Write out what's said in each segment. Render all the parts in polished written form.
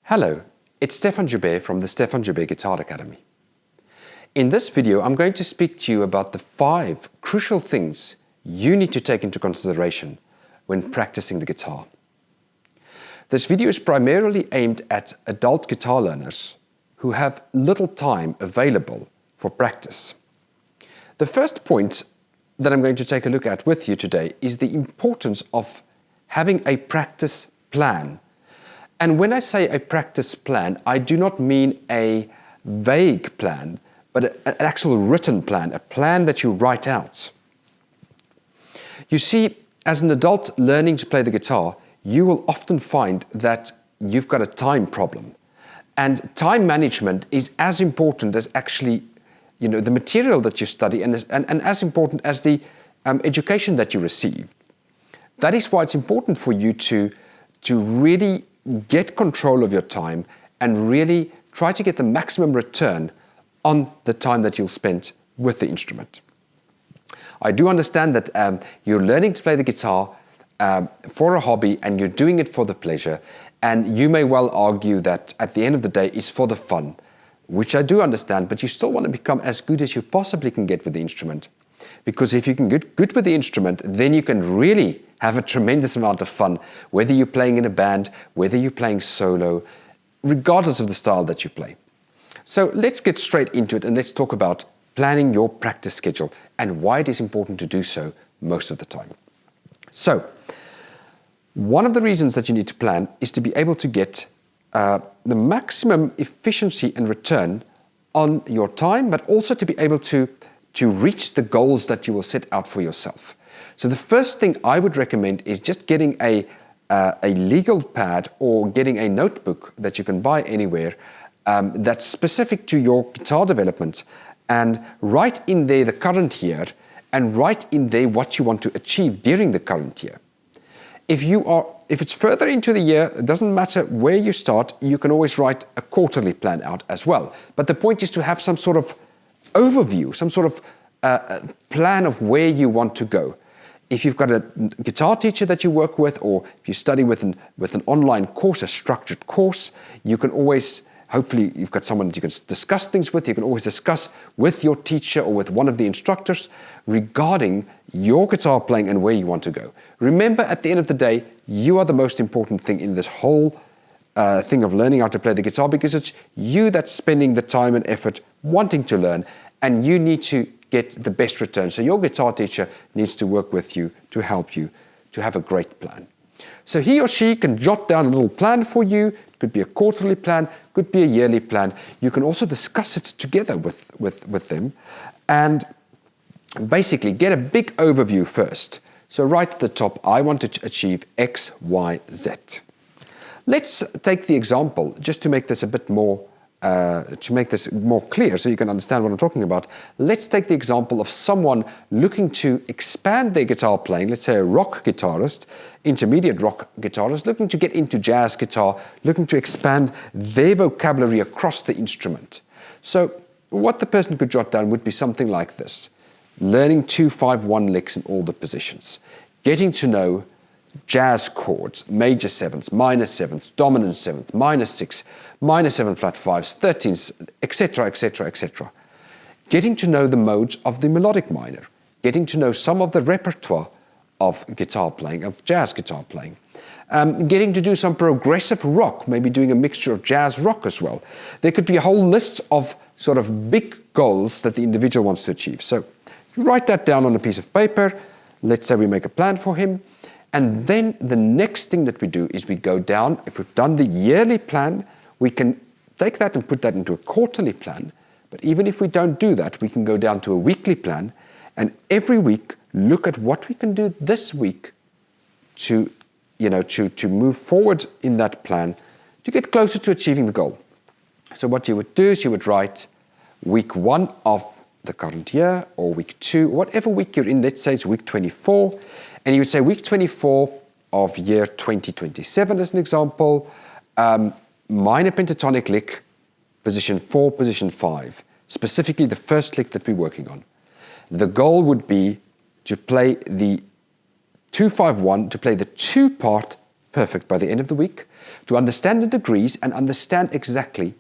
Hello, it's Stefan Joubert from the Stefan Joubert Guitar Academy. In this video, I'm going to speak to you about the 5 crucial things you need to take into consideration when practicing the guitar. This video is primarily aimed at adult guitar learners who have little time available for practice. The first point that I'm going to take a look at with you today is the importance of having a practice plan. And when I say a practice plan, I do not mean a vague plan, but an actual written plan, a plan that you write out. You see, as an adult learning to play the guitar, you will often find that you've got a time problem. And time management is as important as actually, the material that you study and as important as the education that you receive. That is why it's important for you to really get control of your time and really try to get the maximum return on the time that you'll spend with the instrument. I do understand that you're learning to play the guitar for a hobby and you're doing it for the pleasure, and you may well argue that at the end of the day it's for the fun, which I do understand, but you still want to become as good as you possibly can get with the instrument. Because if you can get good with the instrument, then you can really have a tremendous amount of fun, whether you're playing in a band, whether you're playing solo, regardless of the style that you play. So let's get straight into it and let's talk about planning your practice schedule and why it is important to do so most of the time. So, one of the reasons that you need to plan is to be able to get the maximum efficiency and return on your time, but also to be able to reach the goals that you will set out for yourself. So the first thing I would recommend is just getting a legal pad or getting a notebook that you can buy anywhere that's specific to your guitar development, and write in there the current year and write in there what you want to achieve during the current year. If it's further into the year, it doesn't matter where you start, you can always write a quarterly plan out as well. But the point is to have some sort of overview, some sort of plan of where you want to go. If you've got a guitar teacher that you work with, or if you study with an online course, a structured course, you can always, hopefully you've got someone that you can discuss things with, you can always discuss with your teacher or with one of the instructors regarding your guitar playing and where you want to go. Remember, at the end of the day, you are the most important thing in this whole thing of learning how to play the guitar, because it's you that's spending the time and effort wanting to learn, and you need to get the best return. So your guitar teacher needs to work with you to help you to have a great plan. So he or she can jot down a little plan for you. It could be a quarterly plan, could be a yearly plan. You can also discuss it together with them and basically get a big overview first. So right at the top, I want to achieve X, Y, Z. Let's take the example, just to make this a bit more clear so you can understand what I'm talking about. Let's take the example of someone looking to expand their guitar playing, let's say a rock guitarist, intermediate rock guitarist, looking to get into jazz guitar, looking to expand their vocabulary across the instrument. So what the person could jot down would be something like this: learning 2-5-1 licks in all the positions, getting to know jazz chords, major 7s, minor 7s, dominant 7th, minor 6, minor 7 flat 5s, 13s, etc., etc., etc. Getting to know the modes of the melodic minor, getting to know some of the repertoire of guitar playing, of jazz guitar playing, getting to do some progressive rock, maybe doing a mixture of jazz rock as well. There could be a whole list of sort of big goals that the individual wants to achieve. So write that down on a piece of paper. Let's say we make a plan for him. And then the next thing that we do is we go down. If we've done the yearly plan, we can take that and put that into a quarterly plan. But even if we don't do that, we can go down to a weekly plan, and every week look at what we can do this week to move forward in that plan to get closer to achieving the goal. So what you would do is you would write week 1 of the current year, or week 2, whatever week you're in. Let's say it's week 24. And you would say week 24 of year 2027 as an example, minor pentatonic lick, position 4, position 5, specifically the first lick that we're working on. The goal would be to play the 2-5-1, to play the 2-part perfect by the end of the week, to understand the degrees and understand exactly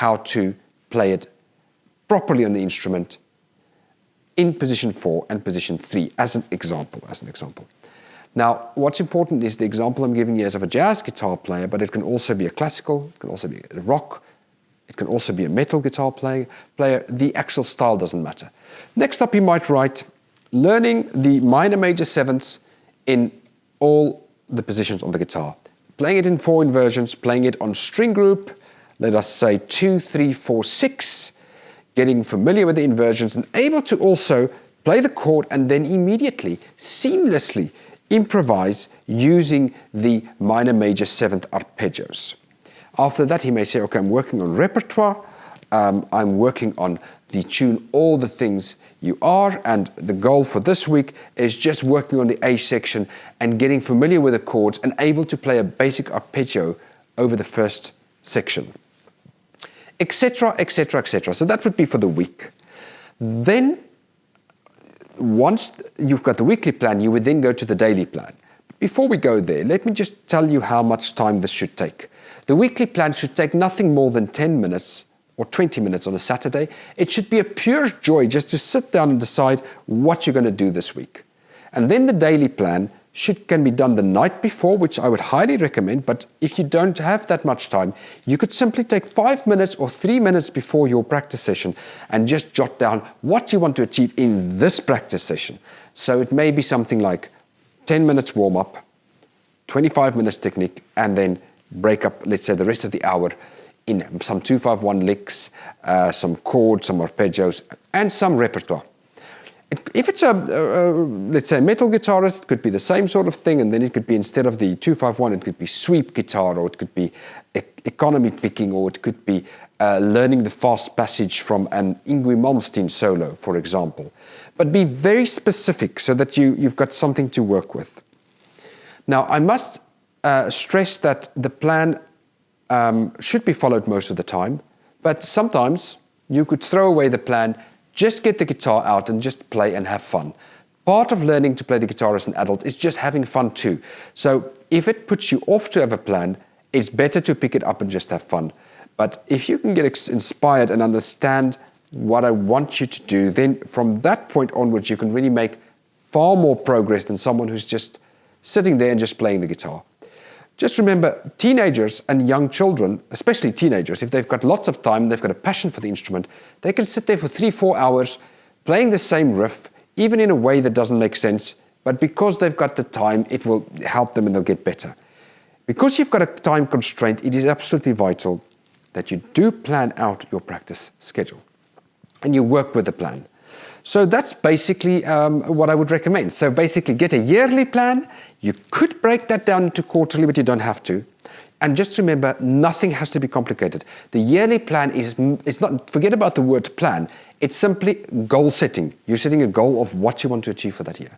how to play it properly on the instrument in position 4 and position 3 as an example. Now, what's important is the example I'm giving you is of a jazz guitar player, but it can also be a classical, it can also be a rock, it can also be a metal guitar player. The actual style doesn't matter. Next up, you might write learning the minor major sevenths in all the positions on the guitar. Playing it in 4 inversions, playing it on string group, let us say 2, 3, 4, 6, getting familiar with the inversions and able to also play the chord and then immediately, seamlessly improvise using the minor major seventh arpeggios. After that, he may say, okay, I'm working on repertoire, I'm working on the tune All the Things You Are, and the goal for this week is just working on the A section and getting familiar with the chords and able to play a basic arpeggio over the first section, etc., etc., etc. So that would be for the week. Then, once you've got the weekly plan, you would then go to the daily plan. Before we go there, let me just tell you how much time this should take. The weekly plan should take nothing more than 10 minutes or 20 minutes on a Saturday. It should be a pure joy just to sit down and decide what you're going to do this week. And then the daily plan can be done the night before, which I would highly recommend, but if you don't have that much time, you could simply take 5 minutes or 3 minutes before your practice session and just jot down what you want to achieve in this practice session. So it may be something like 10 minutes warm-up, 25 minutes technique, and then break up, let's say, the rest of the hour in some 2-5-1 licks, some chords, some arpeggios, and some repertoire. If it's let's say, metal guitarist, it could be the same sort of thing, and then it could be, instead of the 2-5-1, it could be sweep guitar, or it could be economy picking, or it could be learning the fast passage from an Yngwie Malmsteen solo, for example. But be very specific so that you've got something to work with. Now, I must stress that the plan should be followed most of the time, but sometimes you could throw away the plan, just get the guitar out and just play and have fun. Part of learning to play the guitar as an adult is just having fun too. So if it puts you off to have a plan, it's better to pick it up and just have fun. But if you can get inspired and understand what I want you to do, then from that point onwards, you can really make far more progress than someone who's just sitting there and just playing the guitar. Just remember, teenagers and young children, especially teenagers, if they've got lots of time, they've got a passion for the instrument, they can sit there for 3-4 hours playing the same riff, even in a way that doesn't make sense, but because they've got the time, it will help them and they'll get better. Because you've got a time constraint, it is absolutely vital that you do plan out your practice schedule and you work with the plan. So that's basically what I would recommend. So basically get a yearly plan. You could break that down into quarterly, but you don't have to. And just remember, nothing has to be complicated. The yearly plan is not, forget about the word plan. It's simply goal setting. You're setting a goal of what you want to achieve for that year.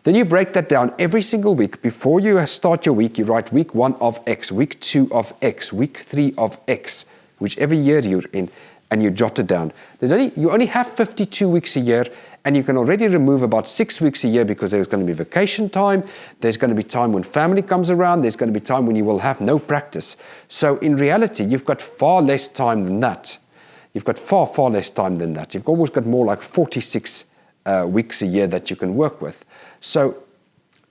Then you break that down every single week. Before you start your week, you write week 1 of X, week 2 of X, week 3 of X, whichever year you're in, and you jot it down. You only have 52 weeks a year, and you can already remove about 6 weeks a year because there's going to be vacation time, there's going to be time when family comes around, there's going to be time when you will have no practice. So in reality, you've got far less time than that. You've got far, far less time than that. You've always got more like 46 weeks a year that you can work with. So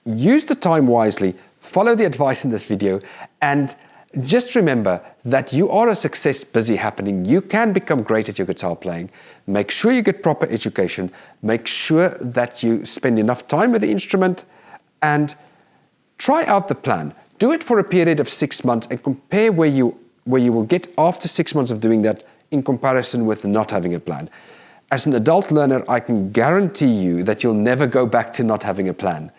use the time wisely, follow the advice in this video, and just remember that you are a success busy happening. You can become great at your guitar playing. Make sure you get proper education. Make sure that you spend enough time with the instrument, and try out the plan. Do it for a period of 6 months and compare where you will get after 6 months of doing that in comparison with not having a plan. As an adult learner, I can guarantee you that you'll never go back to not having a plan.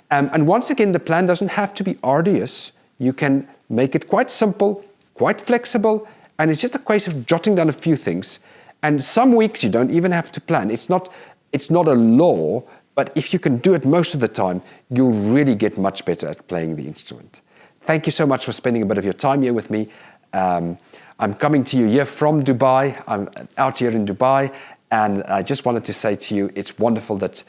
And once again, the plan doesn't have to be arduous. You can make it quite simple, quite flexible, and it's just a case of jotting down a few things. And some weeks you don't even have to plan. It's not a law, but if you can do it most of the time, you'll really get much better at playing the instrument. Thank you so much for spending a bit of your time here with me. I'm coming to you here from Dubai. I'm out here in Dubai, and I just wanted to say to you, it's wonderful that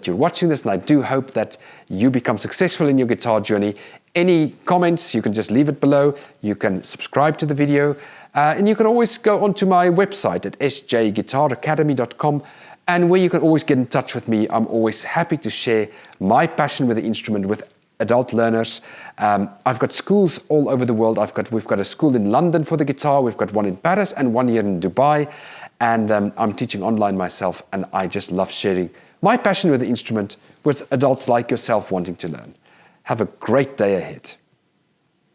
you're watching this, and I do hope that you become successful in your guitar journey Any comments, you can just leave it below. You can subscribe to the video. And you can always go onto my website at sjguitaracademy.com, and where you can always get in touch with me. I'm always happy to share my passion with the instrument with adult learners. I've got schools all over the world. We've got a school in London for the guitar. We've got one in Paris and one here in Dubai. And I'm teaching online myself, and I just love sharing my passion with the instrument with adults like yourself wanting to learn. Have a great day ahead.